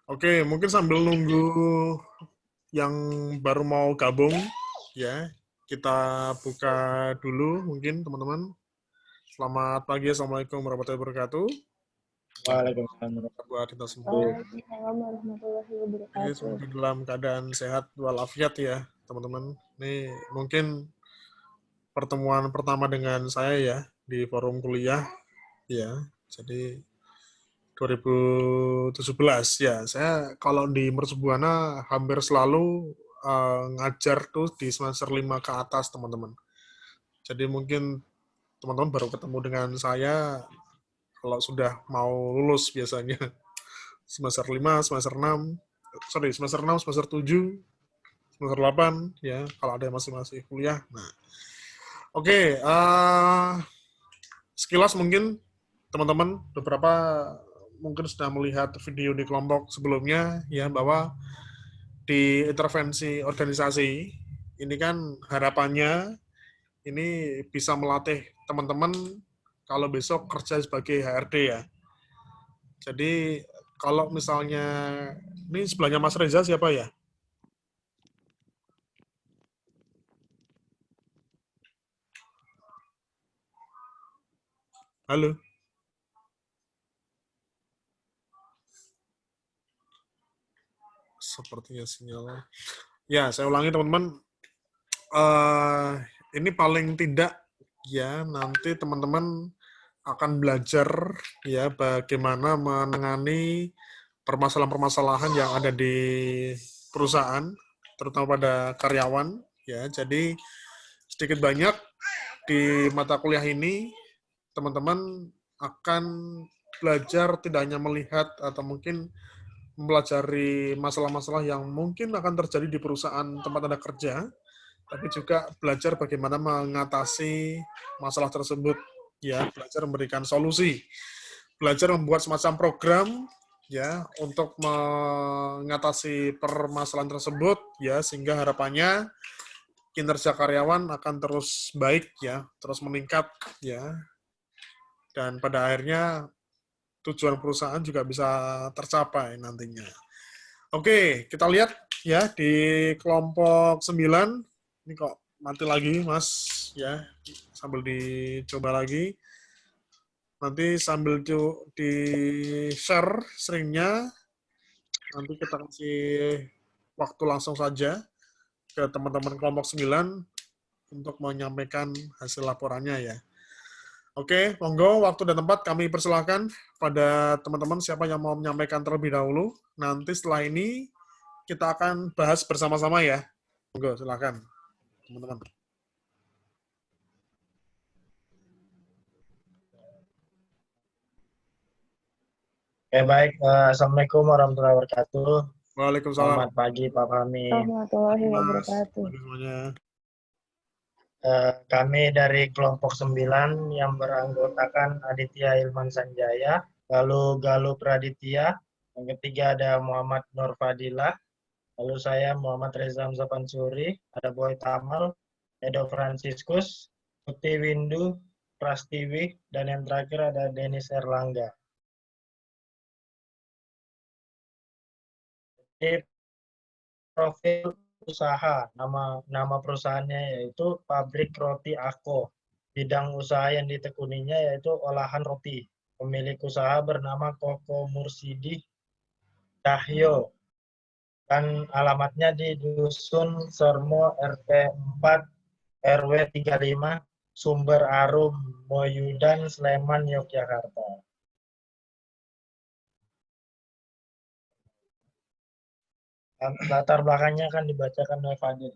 Oke, mungkin sambil nunggu yang baru mau gabung, ya, kita buka dulu mungkin teman-teman. Selamat pagi, Assalamualaikum warahmatullahi wabarakatuh. Waalaikumsalam. Buat kita semua. Waalaikumsalam warahmatullahi Ini wabarakatuh. semoga dalam keadaan sehat walafiat ya, teman-teman. Ini mungkin pertemuan pertama dengan saya ya di forum kuliah, ya. Jadi 2017 ya. Saya kalau di Mercubuana hampir selalu ngajar tuh di semester 5 ke atas, teman-teman. Jadi mungkin teman-teman baru ketemu dengan saya kalau sudah mau lulus biasanya. Semester 5, semester 6, semester 6, semester 7, semester 8, ya, kalau ada yang masih kuliah. Nah, oke, sekilas mungkin teman-teman beberapa mungkin sudah melihat video di kelompok sebelumnya ya bahwa di intervensi organisasi ini kan harapannya ini bisa melatih teman-teman kalau besok kerja sebagai HRD ya. Jadi kalau misalnya ini sebelahnya Mas Reza siapa ya? Halo. Sepertinya sinyal. Ya, saya ulangi teman-teman. Ini paling tidak ya nanti teman-teman akan belajar ya bagaimana menangani permasalahan-permasalahan yang ada di perusahaan, terutama pada karyawan ya. Jadi sedikit banyak di mata kuliah ini teman-teman akan belajar tidak hanya melihat atau mungkin mempelajari masalah-masalah yang mungkin akan terjadi di perusahaan tempat Anda kerja, tapi juga belajar bagaimana mengatasi masalah tersebut, ya, belajar memberikan solusi, belajar membuat semacam program, ya, untuk mengatasi permasalahan tersebut, ya, sehingga harapannya kinerja karyawan akan terus baik, ya, terus meningkat, ya, dan pada akhirnya tujuan perusahaan juga bisa tercapai nantinya. Oke, kita lihat ya di kelompok 9. Ini kok mati lagi, Mas, ya. Sambil dicoba lagi. Nanti sambil di-share seringnya, nanti kita kasih waktu langsung saja ke teman-teman kelompok 9 untuk menyampaikan hasil laporannya ya. Oke, monggo waktu dan tempat kami persilahkan pada teman-teman siapa yang mau menyampaikan terlebih dahulu. Nanti setelah ini kita akan bahas bersama-sama ya. Monggo, silakan teman-teman. Oke, baik. Assalamualaikum warahmatullahi wabarakatuh. Waalaikumsalam. Selamat pagi, Pak Fahmi. Warahmatullahi wabarakatuh. Semuanya. Kami dari kelompok 9 yang beranggotakan Aditya Ilman Sanjaya, lalu Galuh Praditya, yang ketiga ada Muhammad Nur Fadilah, lalu saya Muhammad Reza Hamzah Pansuri, ada Boy Tamal, Edo Franciscus, Putih Windu, Prastiwi, dan yang terakhir ada Denis Erlangga. Di profil usaha, nama perusahaannya yaitu Pabrik Roti Ako. Bidang usaha yang ditekuninya yaitu olahan roti. Pemilik usaha bernama Koko Mursidi Cahyo. Dan alamatnya di Dusun Sermo RT 4 RW 35 Sumber Arum, Moyudan, Sleman, Yogyakarta. Latar belakangnya kan dibacakan oleh Fadil.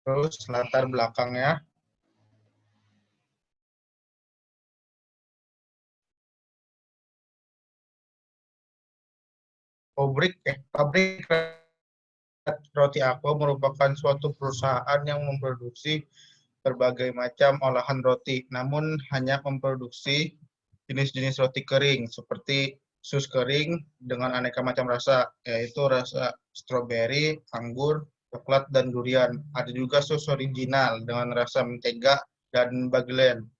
Terus latar belakangnya pabrik Roti Ako merupakan suatu perusahaan yang memproduksi berbagai macam olahan roti, namun hanya memproduksi jenis-jenis roti kering seperti sus kering dengan aneka macam rasa, yaitu rasa stroberi, anggur, coklat, dan durian. Ada juga sus original dengan rasa mentega dan bagelen.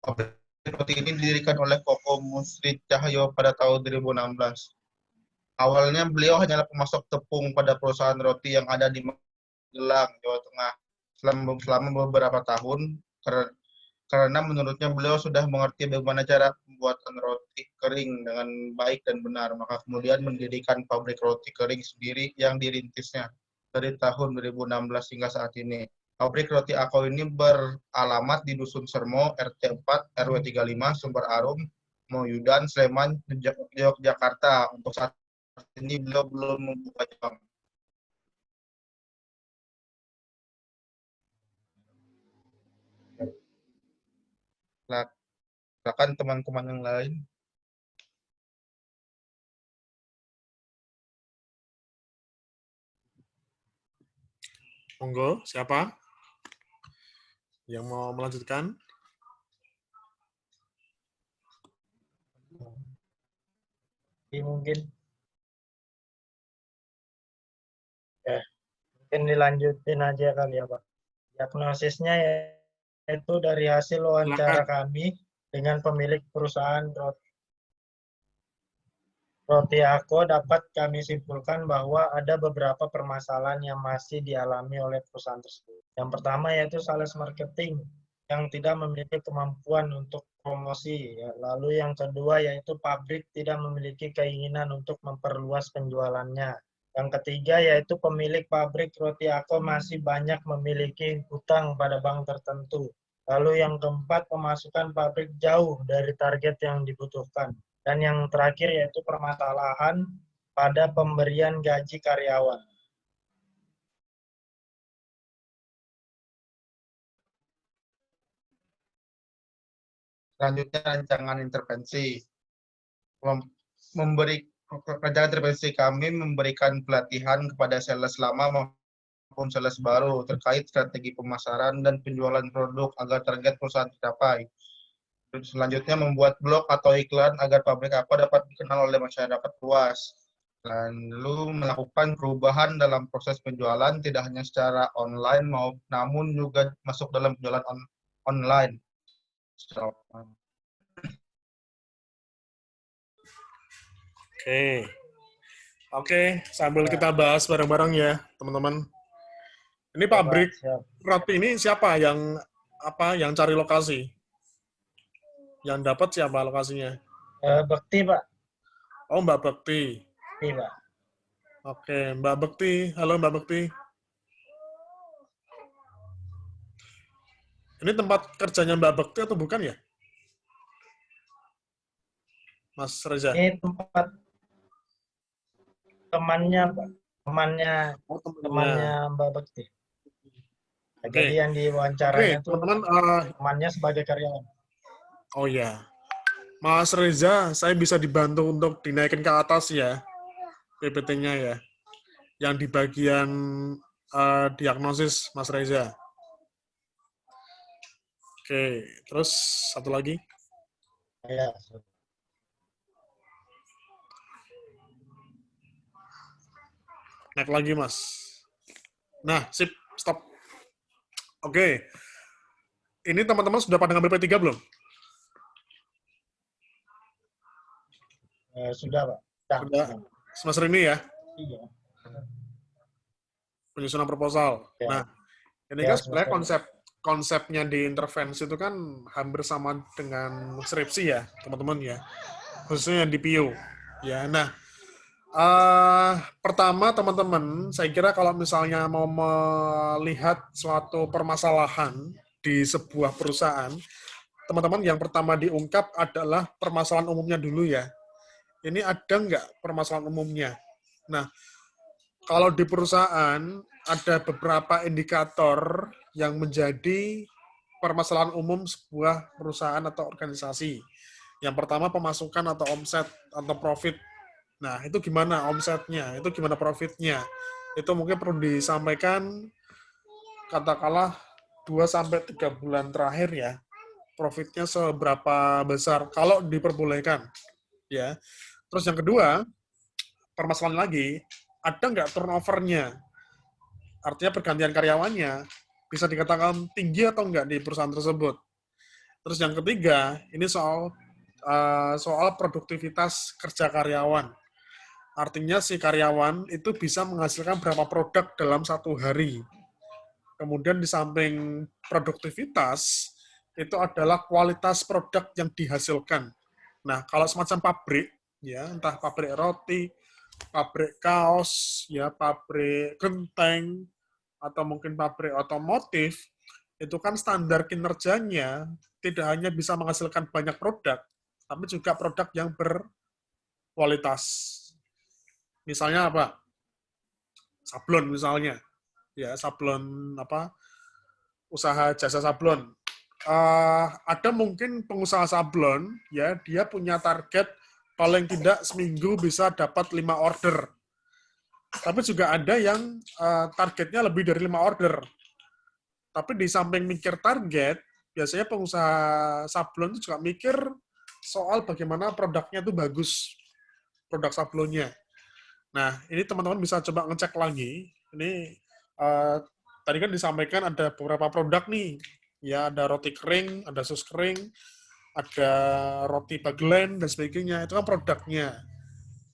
Pabrik roti ini didirikan oleh Koko Musri Cahyo pada tahun 2016. Awalnya beliau hanyalah pemasok tepung pada perusahaan roti yang ada di Magelang, Jawa Tengah. Selama beberapa tahun, karena menurutnya beliau sudah mengerti bagaimana cara pembuatan roti kering dengan baik dan benar, maka kemudian mendirikan pabrik roti kering sendiri yang dirintisnya dari tahun 2016 hingga saat ini. Pabrik roti Ako ini beralamat di Dusun Sermo, RT 4, RW 35, Sumber Arum, Moyudan, Sleman, Yogyakarta. Untuk saat ini beliau belum membuka cabang. Silakan teman-teman yang lain. Monggo, siapa yang mau melanjutkan? Mungkin ya, mungkin dilanjutin aja kali ya Pak. Diagnosisnya yaitu dari hasil wawancara Silakan. kami dengan pemilik perusahaan Roti Ako, dapat kami simpulkan bahwa ada beberapa permasalahan yang masih dialami oleh perusahaan tersebut. Yang pertama yaitu sales marketing yang tidak memiliki kemampuan untuk promosi. Lalu yang kedua yaitu pabrik tidak memiliki keinginan untuk memperluas penjualannya. Yang ketiga yaitu pemilik pabrik Roti Ako masih banyak memiliki hutang pada bank tertentu. Lalu yang keempat, pemasukan pabrik jauh dari target yang dibutuhkan. Dan yang terakhir yaitu permasalahan pada pemberian gaji karyawan. Selanjutnya rancangan intervensi. Rancangan intervensi kami memberikan pelatihan kepada sales lama maupun sales baru terkait strategi pemasaran dan penjualan produk agar target perusahaan tercapai. Selanjutnya membuat blog atau iklan agar pabrik Ako dapat dikenal oleh masyarakat luas. Lalu melakukan perubahan dalam proses penjualan tidak hanya secara online namun juga masuk dalam penjualan online. Oke, sambil kita bahas bareng-bareng ya, teman-teman. Ini pabrik roti ini siapa yang cari lokasi? Yang dapat siapa lokasinya? Bekti, Pak. Oh, Mbak Bekti. Iya, Pak. Oke, Mbak Bekti. Halo, Mbak Bekti. Ini tempat kerjanya Mbak Bekti atau bukan ya? Mas Reza? Ini tempat temannya, Pak. Temannya Mbak Bekti. Jadi yang diwawancaranya tuh temannya sebagai karyawan. Oh ya, Mas Reza, saya bisa dibantu untuk dinaikin ke atas ya, PPT-nya ya, yang di bagian diagnosis Mas Reza. Oke, terus satu lagi. Ya. Naik lagi, Mas. Nah, sip, stop. Oke. Ini teman-teman sudah pada ngambil P3 belum? Sudah, Pak. Sudah. Semester ini ya? Iya. Penyusunan proposal. Ya. Nah, ini kan sebenarnya konsepnya di intervensi itu kan hampir sama dengan skripsi ya, teman-teman ya. Khususnya di PIU. Ya, nah, pertama teman-teman, saya kira kalau misalnya mau melihat suatu permasalahan di sebuah perusahaan, teman-teman yang pertama diungkap adalah permasalahan umumnya dulu ya. Ini ada nggak permasalahan umumnya? Nah, kalau di perusahaan ada beberapa indikator yang menjadi permasalahan umum sebuah perusahaan atau organisasi. Yang pertama pemasukan atau omset atau profit. Nah, itu gimana omsetnya? Itu gimana profitnya? Itu mungkin perlu disampaikan katakanlah 2-3 bulan terakhir ya. Profitnya seberapa besar kalau diperbolehkan. Ya. Terus yang kedua, permasalahan lagi, ada nggak turnover-nya? Artinya pergantian karyawannya bisa dikatakan tinggi atau enggak di perusahaan tersebut. Terus yang ketiga, ini soal produktivitas kerja karyawan. Artinya si karyawan itu bisa menghasilkan berapa produk dalam satu hari. Kemudian di samping produktivitas, itu adalah kualitas produk yang dihasilkan. Nah, kalau semacam pabrik, ya entah pabrik roti, pabrik kaos, ya pabrik genteng, atau mungkin pabrik otomotif, itu kan standar kinerjanya tidak hanya bisa menghasilkan banyak produk, tapi juga produk yang berkualitas. Misalnya apa? Sablon misalnya, ya sablon apa? Usaha jasa sablon. Ada mungkin pengusaha sablon, ya dia punya target paling tidak seminggu bisa dapat 5 order. Tapi juga ada yang targetnya lebih dari 5 order. Tapi di samping mikir target, biasanya pengusaha sablon itu juga mikir soal bagaimana produknya itu bagus, produk sablonnya. Nah, ini teman-teman bisa coba ngecek lagi. Ini tadi kan disampaikan ada beberapa produk nih. Ya, ada roti kering, ada sus kering, ada roti bagelen, dan sebagainya. Itu kan produknya.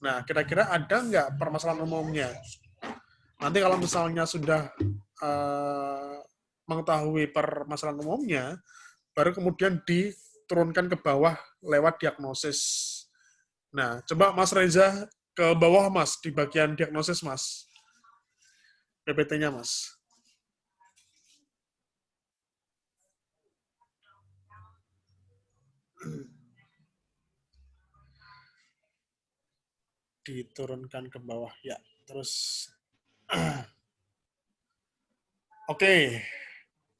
Nah, kira-kira ada nggak permasalahan umumnya? Nanti kalau misalnya sudah mengetahui permasalahan umumnya, baru kemudian diturunkan ke bawah lewat diagnosis. Nah, coba Mas Reza ke bawah, Mas, di bagian diagnosis, Mas. PPT-nya, Mas. Diturunkan ke bawah, ya. Terus, oke.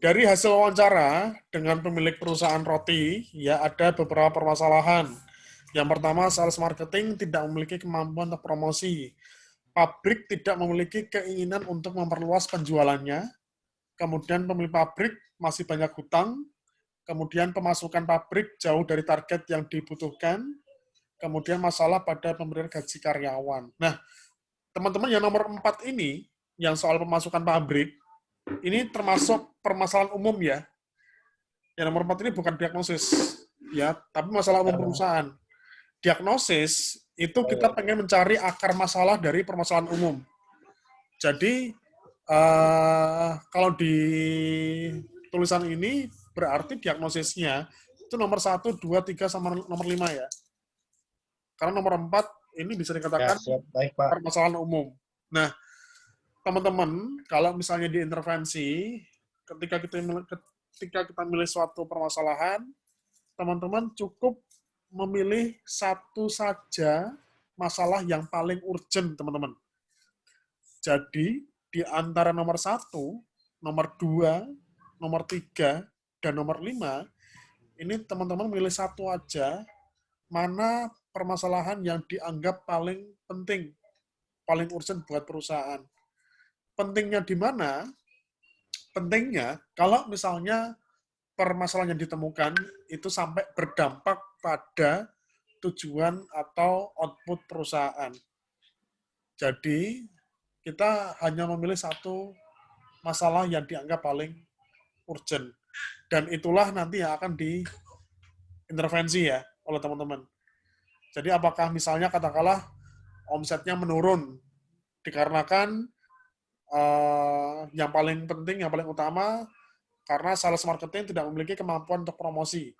Dari hasil wawancara dengan pemilik perusahaan roti, ya ada beberapa permasalahan. Yang pertama, sales marketing tidak memiliki kemampuan untuk promosi. Pabrik tidak memiliki keinginan untuk memperluas penjualannya. Kemudian pemilik pabrik masih banyak hutang. Kemudian pemasukan pabrik jauh dari target yang dibutuhkan. Kemudian masalah pada pemberian gaji karyawan. Nah, teman-teman yang nomor 4 ini, yang soal pemasukan pabrik, ini termasuk permasalahan umum ya. Yang nomor 4 ini bukan diagnosis, ya, tapi masalah umum perusahaan. Diagnosis itu kita pengen mencari akar masalah dari permasalahan umum. Jadi kalau di tulisan ini berarti diagnosisnya itu nomor 1, 2, 3, sama nomor 5 ya. Karena nomor 4 ini bisa dikatakan Ya, siap. Baik, Pak. permasalahan umum. Nah, teman-teman, kalau misalnya diintervensi, ketika kita milih suatu permasalahan, teman-teman cukup memilih satu saja masalah yang paling urgent, teman-teman. Jadi, di antara nomor 1, nomor 2, nomor 3, dan nomor 5, ini teman-teman milih satu aja, mana permasalahan yang dianggap paling penting, paling urgent buat perusahaan. Pentingnya di mana? Pentingnya, kalau misalnya permasalahan yang ditemukan itu sampai berdampak pada tujuan atau output perusahaan. Jadi, kita hanya memilih satu masalah yang dianggap paling urgent. Dan itulah nanti yang akan diintervensi ya oleh teman-teman. Jadi apakah misalnya katakanlah omsetnya menurun dikarenakan yang paling penting, yang paling utama karena sales marketing tidak memiliki kemampuan untuk promosi.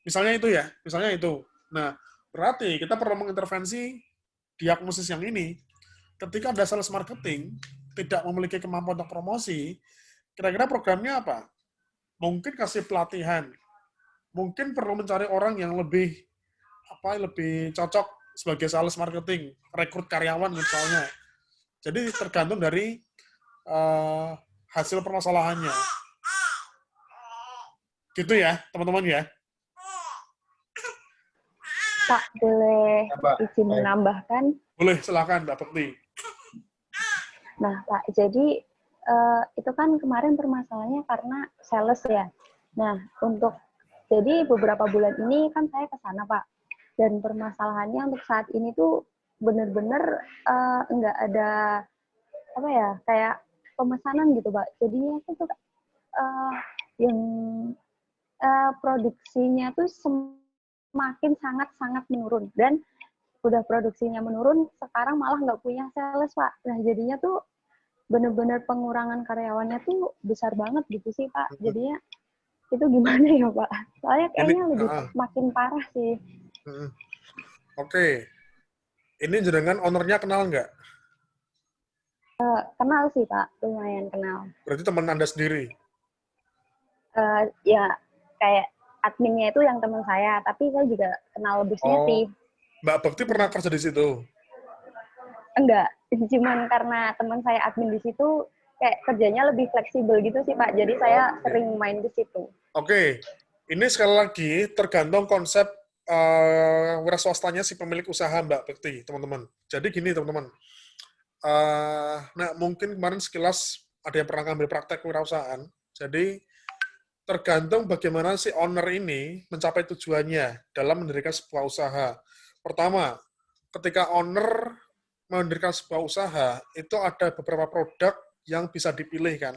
Misalnya itu ya, misalnya itu. Nah, berarti kita perlu mengintervensi diagnosis yang ini. Ketika ada sales marketing tidak memiliki kemampuan untuk promosi, kira-kira programnya apa? Mungkin kasih pelatihan. Mungkin perlu mencari orang yang lebih cocok sebagai sales marketing, rekrut karyawan misalnya. Jadi tergantung dari hasil permasalahannya. Gitu ya, teman-teman ya. Pak, boleh Ya, Pak. izin menambahkan? Boleh, silakan Mbak Bekti. Nah, Pak, jadi itu kan kemarin permasalahannya karena sales ya. Nah, jadi beberapa bulan ini kan saya ke sana, Pak. Dan permasalahannya untuk saat ini tuh benar-benar nggak ada apa ya, kayak pemesanan gitu, Pak. Jadinya itu tuh yang produksinya tuh semakin sangat-sangat menurun. Dan udah produksinya menurun, sekarang malah nggak punya sales, Pak. Nah, jadinya tuh bener-bener pengurangan karyawannya tuh besar banget gitu sih, Pak. Jadinya itu gimana ya, Pak? Soalnya Ini, kayaknya lebih makin parah sih. Oke. Ini jenengan ownernya kenal nggak? Kenal sih, Pak. Lumayan kenal. Berarti teman Anda sendiri? Ya, kayak adminnya itu yang teman saya, tapi saya juga kenal bosnya sih. Mbak Bekti pernah kerja di situ? Enggak, cuman karena teman saya admin di situ, kayak kerjanya lebih fleksibel gitu sih, Pak. Jadi saya sering main ke situ. Oke. Ini sekali lagi tergantung konsep wira swastanya si pemilik usaha, Mbak Bekti, teman-teman. Jadi gini, teman-teman. Nah, mungkin kemarin sekilas ada yang pernah ngambil praktek wirausahaan. Jadi, tergantung bagaimana si owner ini mencapai tujuannya dalam mendirikan sebuah usaha. Pertama, ketika owner mendirikan sebuah usaha, itu ada beberapa produk yang bisa dipilih kan.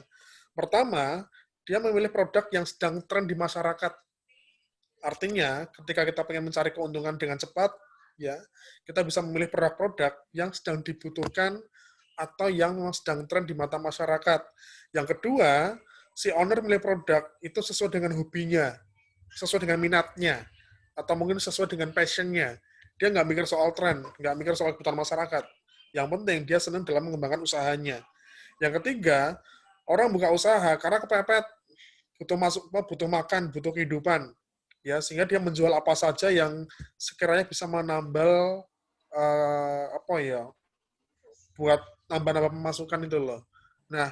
Pertama, dia memilih produk yang sedang tren di masyarakat. Artinya, ketika kita pengen mencari keuntungan dengan cepat, ya, kita bisa memilih produk-produk yang sedang dibutuhkan atau yang sedang tren di mata masyarakat. Yang kedua, si owner memilih produk itu sesuai dengan hobinya, sesuai dengan minatnya, atau mungkin sesuai dengan passionnya. Dia nggak mikir soal tren, nggak mikir soal kebutuhan masyarakat. Yang penting dia senang dalam mengembangkan usahanya. Yang ketiga, orang buka usaha karena kepepet, butuh makan, butuh kehidupan, ya sehingga dia menjual apa saja yang sekiranya bisa menambal buat nambah-nambah pemasukan itu loh. Nah,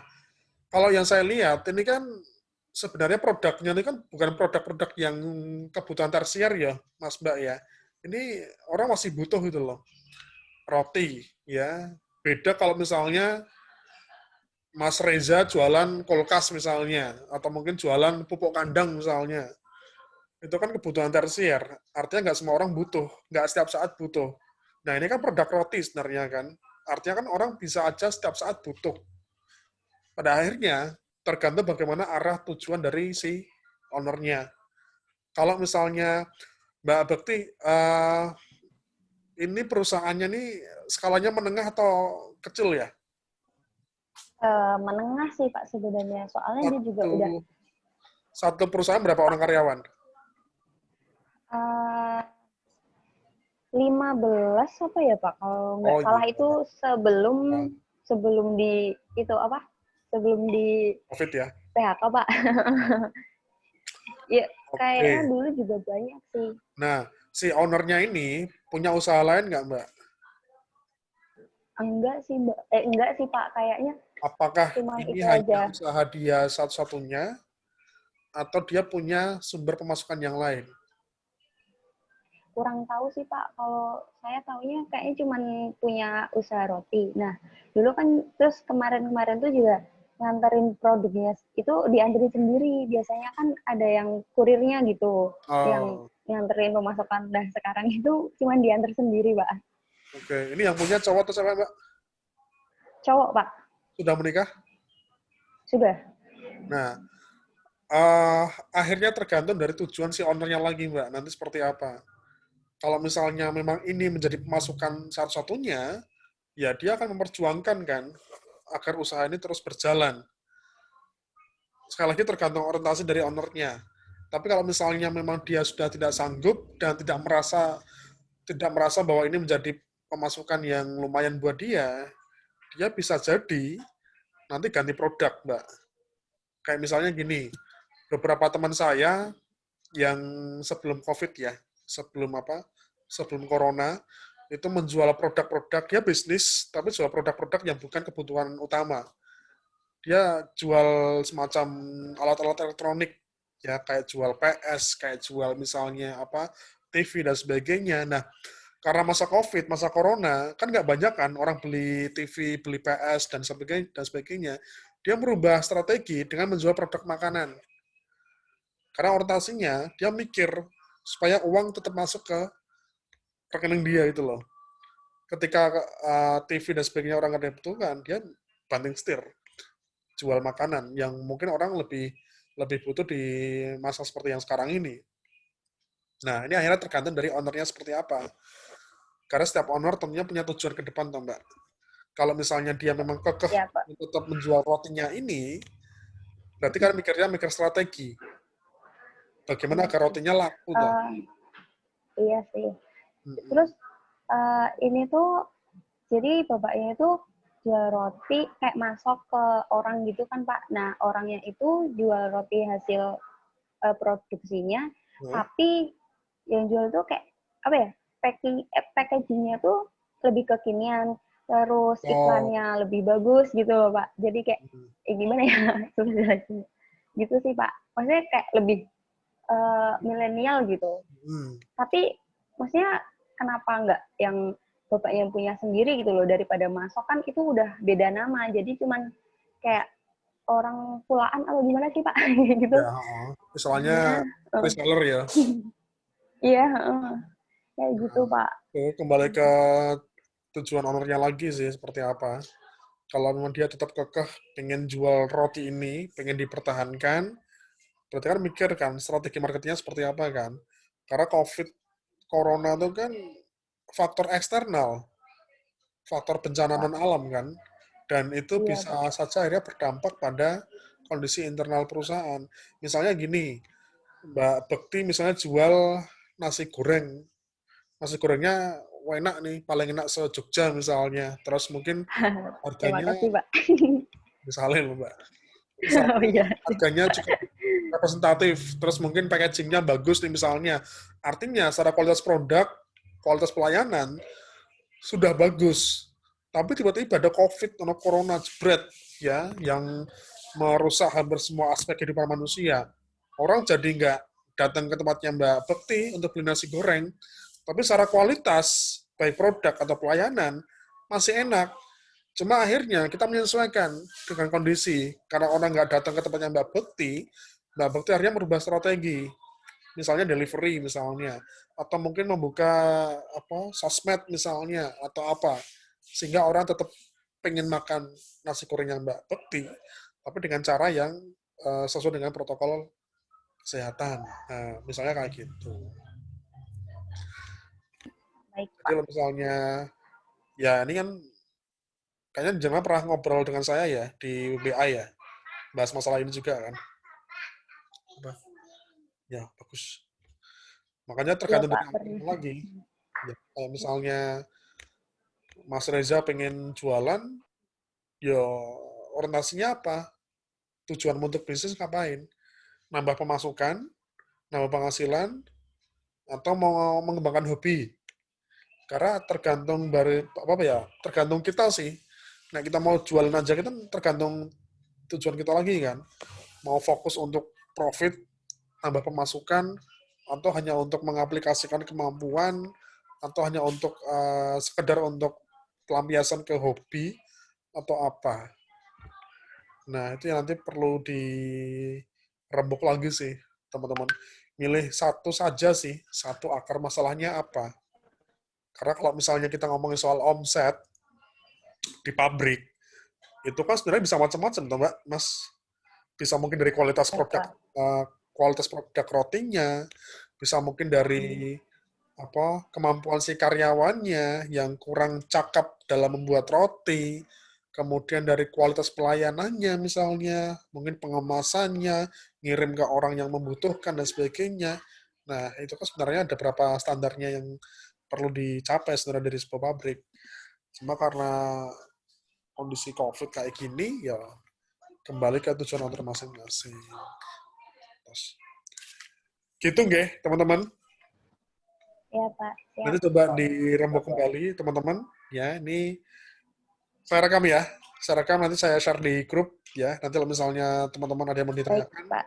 kalau yang saya lihat ini kan sebenarnya produknya ini kan bukan produk-produk yang kebutuhan tersier ya, Mas Mbak ya. Ini orang masih butuh gitu loh. Roti ya. Beda kalau misalnya Mas Reza jualan kulkas misalnya, atau mungkin jualan pupuk kandang misalnya. Itu kan kebutuhan tersier. Artinya nggak semua orang butuh, nggak setiap saat butuh. Nah ini kan produk roti sebenarnya kan. Artinya kan orang bisa aja setiap saat butuh. Pada akhirnya, tergantung bagaimana arah tujuan dari si ownernya. Kalau misalnya Mbak Bekti, ini perusahaannya nih skalanya menengah atau kecil ya? Menengah sih, Pak, sebenarnya. Soalnya dia juga udah Satu perusahaan berapa orang karyawan? 15 apa ya, Pak? Kalau nggak salah iya. itu sebelum di itu apa? Sebelum di COVID ya? PHK, Pak. Ya, kayaknya Oke. dulu juga banyak sih. Nah, si ownernya ini punya usaha lain nggak, Mbak? Enggak sih, Mbak. Enggak sih, Pak. Kayaknya Apakah cuman ini itu hanya aja. usaha dia satu-satunya, atau dia punya sumber pemasukan yang lain? Kurang tahu sih, Pak. Kalau saya tahunya kayaknya cuman punya usaha roti. Nah, dulu kan terus kemarin-kemarin tuh juga nganterin produknya itu dianterin sendiri. Biasanya kan ada yang kurirnya gitu, yang Oh, nganterin pemasukan. Dan sekarang itu cuman diantar sendiri, Pak. oke. Ini yang punya cowok atau cewek, Mbak? Cowok, Pak. Sudah menikah? Sudah. Nah, akhirnya tergantung dari tujuan si ownernya lagi, Mbak. Nanti seperti apa. Kalau misalnya memang ini menjadi pemasukan satu-satunya, ya dia akan memperjuangkan kan agar usaha ini terus berjalan. Sekali lagi tergantung orientasi dari ownernya. Tapi kalau misalnya memang dia sudah tidak sanggup dan tidak merasa bahwa ini menjadi pemasukan yang lumayan buat dia bisa jadi nanti ganti produk, Mbak. Kayak misalnya gini, beberapa teman saya yang sebelum COVID ya, sebelum Corona, itu menjual produk-produk, ya bisnis, tapi jual produk-produk yang bukan kebutuhan utama. Dia jual semacam alat-alat elektronik, ya kayak jual PS, kayak jual misalnya TV dan sebagainya. Nah, karena masa COVID, masa Corona, kan nggak banyak kan orang beli TV, beli PS dan sebagainya. Dia merubah strategi dengan menjual produk makanan. Karena orientasinya dia mikir supaya uang tetap masuk ke rekening dia itu loh. Ketika TV dan sebagainya orang ada yang butuhkan, dia banting setir jual makanan yang mungkin orang lebih butuh di masa seperti yang sekarang ini. Nah, ini akhirnya tergantung dari ownernya seperti apa. Karena setiap owner tentunya punya tujuan ke depan, toh Mbak. Kalau misalnya dia memang kekeh Ya, Pak. untuk tetap menjual rotinya ini, berarti kan mikir strategi. Bagaimana agar rotinya laku, toh. Eh, iya sih. Mm-mm. Terus ini tuh jadi bapaknya itu jual roti kayak masuk ke orang gitu kan Pak. Nah orangnya itu jual roti hasil produksinya, Nah, tapi yang jual tuh kayak apa ya, packagingnya tuh lebih kekinian, terus oh, iklannya lebih bagus gitu loh Pak. Jadi kayak mm, gimana ya, susah jelasin. Gitu sih Pak. Maksudnya kayak lebih milenial gitu. mm. Tapi maksudnya kenapa nggak yang bapak yang punya sendiri gitu loh, daripada masuk kan itu udah beda nama, jadi cuman kayak orang pulaan atau gimana sih Pak gitu. Ya, misalnya Jadinya reseller ya. iya kayak gitu Nah, Pak. kembali ke tujuan ownernya lagi sih seperti apa. Kalau memang dia tetap kekeh pengen jual roti ini, pengen dipertahankan, berarti kan mikir kan strategi marketingnya seperti apa kan. Karena COVID, Corona itu kan faktor eksternal, faktor bencana Pak. non alam kan. Dan itu Iya bisa Pak. saja akhirnya berdampak pada kondisi internal perusahaan. Misalnya gini, Mbak Bekti misalnya jual nasi goreng. Nasi gorengnya enak nih, paling enak se-Jogja misalnya. Terus mungkin Terima harganya, kasih Pak. misalnya loh Mbak, Oh misalnya iya. harganya cukup representatif, terus mungkin packagingnya bagus nih misalnya. Artinya secara kualitas produk, kualitas pelayanan, sudah bagus. Tapi tiba-tiba ada COVID atau Corona jebret, ya, yang merusak hampir semua aspek kehidupan manusia. Orang jadi nggak datang ke tempatnya Mbak Bekti untuk beli nasi goreng, tapi secara kualitas, baik produk atau pelayanan, masih enak. Cuma akhirnya kita menyesuaikan dengan kondisi. Karena orang nggak datang ke tempatnya Mbak Bekti akhirnya merubah strategi. Misalnya delivery misalnya. Atau mungkin membuka sosmed misalnya, atau apa. Sehingga orang tetap pengen makan nasi goreng yang Mbak Bekti, tapi dengan cara yang sesuai dengan protokol kesehatan. Nah, misalnya kayak gitu. Baik Jadi Pak. kalau misalnya, ya ini kan kayaknya jangan pernah ngobrol dengan saya ya di WBA ya, bahas masalah ini juga kan. Ya, bagus. Makanya Iya tergantung Pak, dari pernah. orang lagi. Ya, kayak misalnya Mas Reza pengen jualan, ya orientasinya apa? Tujuan untuk bisnis ngapain? Nambah pemasukan, nambah penghasilan, atau mau mengembangkan hobi? Karena tergantung dari apa ya? Tergantung kita sih. Nah, kita mau jualan aja kita tergantung tujuan kita lagi kan. Mau fokus untuk profit, nambah pemasukan, atau hanya untuk mengaplikasikan kemampuan, atau hanya untuk sekedar untuk pelampiasan ke hobi atau apa. Nah, itu yang nanti perlu dirembuk lagi sih, teman-teman. Milih satu saja sih, satu akar masalahnya apa. Karena kalau misalnya kita ngomongin soal omset di pabrik, itu kan sebenarnya bisa macam-macam, toh, Mbak, Mas. Bisa mungkin dari Ya Pak. kualitas produk rotinya, bisa mungkin dari kemampuan si karyawannya yang kurang cakap dalam membuat roti, kemudian dari kualitas pelayanannya misalnya, mungkin pengemasannya, ngirim ke orang yang membutuhkan dan sebagainya. Nah, itu kan sebenarnya ada beberapa standarnya yang perlu dicapai sebenarnya dari sebuah pabrik. Cuma karena kondisi COVID kayak gini, ya kembali ke tujuan owner masing-masing. Terus, gitu nggih, teman-teman. Iya Pak, Nanti siap. coba dirembuk kembali, teman-teman. Ya, ini saya rekam ya. Saya rekam nanti saya share di grup ya. Nanti kalau misalnya teman-teman ada yang mau Baik ditanyakan, Pak.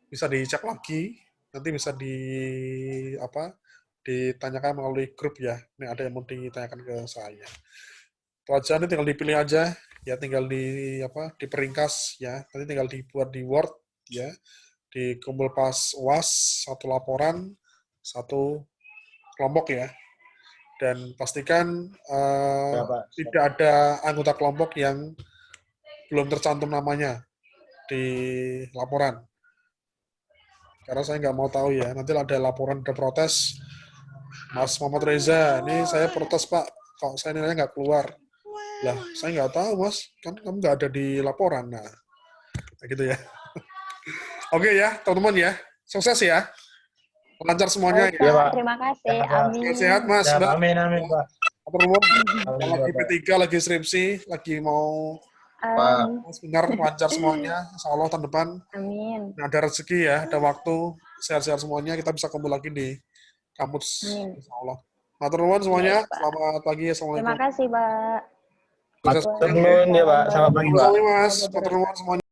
bisa dicek lagi. Nanti bisa ditanyakan melalui grup ya. Ini ada yang mau ditanyakan ke saya. Itu aja, nanti tinggal dipilih aja ya, tinggal diperingkas ya. Nanti tinggal dibuat di Word ya. Dikumpul pas UAS, satu laporan, satu kelompok ya. Dan pastikan Ya, Pak. tidak ada anggota kelompok yang belum tercantum namanya di laporan. Karena saya nggak mau tahu ya, nanti ada laporan, ada protes, Mas Muhammad Reza, ini saya protes Pak, kok saya nilainya nggak keluar. Lah, saya nggak tahu Mas, kan kamu nggak ada di laporan. Nah, gitu ya. Oke ya, teman-teman ya. Sukses ya. Lancar semuanya Baik, ya. Pak. Terima kasih. Ya, Pak. Amin. Sehat Mas, Siap, Mbak. amin, amin, Pak. Atur nuwun. Amin, Lagi Bapak. P3, lagi skripsi, lagi mau Amin. seminar lancar semuanya. Insya Allah tahun depan Amin. ada rezeki ya, ada waktu, sehat-sehat semuanya, kita bisa kumpul lagi di kampus. Amin. Insya Allah. Matur nuwun semuanya. Baik, Pak. Selamat pagi. Terima Assalamualaikum. kasih, Pak. Sukses Matur nuwun ya, Pak. Selamat pagi, Pak. Mas. Matur nuwun semuanya.